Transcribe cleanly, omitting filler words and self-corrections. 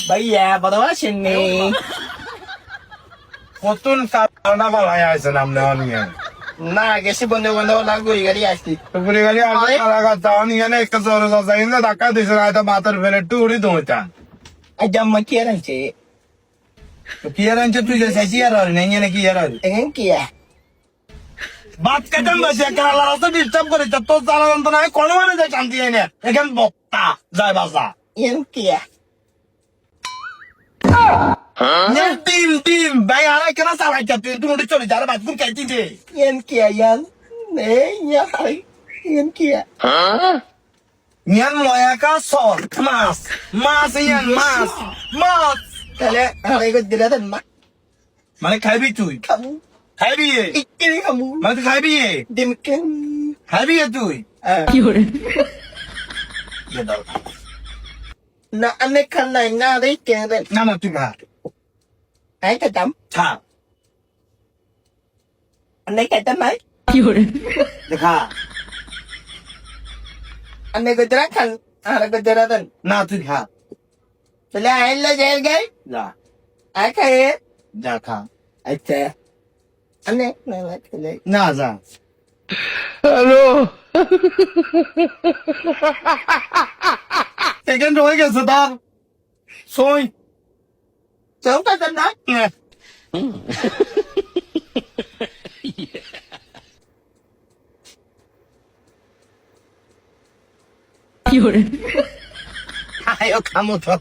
ভাইয়া ভালো আসেননি? কতন কারণা বালাই আছে নামনে অনিয়ে না গেছি বন্ধু বান্ধব না ঘুরি গাড়ি আসছি। পুরি গালি আমি লাগা তাওনি এনে একটা জোরে যাই না ধাক্কা দিছ না তো মাথার ফেলে টুড়ি দইতা আজ জাম্মা কি আর আনছে? তো কি আর আনছে তুই যে সাইছি আর আর নাই এনে কি আর আর এখন কি বাত কাটাম বাসে কালা রাস্তা ডিস্টার্ব করে তো জানা জানতো না কোন মানে যায় শান্তি এনে এখন বক্তা যায় বাসা এখন কি টিম টিম ভাই আর কেন চালাই তুই তুই চলে যা বাদ করে খাইতি দে এখন কি এখন এখন কি ইয়ান লয়া কা সর মাছ মাছ ইয়ান মাছ মাছ তাহলে আরে গো দিলা দেন মা মানে খাইবি তুই খামু খাইবি ইকিনি খামু মানে তুই খাইবি ডিমকেন খাইবি তুই কি করে না আনে খান নাই না রে কে রে না না তুই খা আই তা দাম খা আনে কে তা নাই দেখা আনে গো দিরা খান আর গো দিরা দেন না তুই খা তাহলে আইলা যাই গাই যা আই খায় যা খা আচ্ছা আনে না না তাহলে না যা সেকেন্ড হয়ে গেছে তার সই চৌকা দেন না আয়ো খামো তো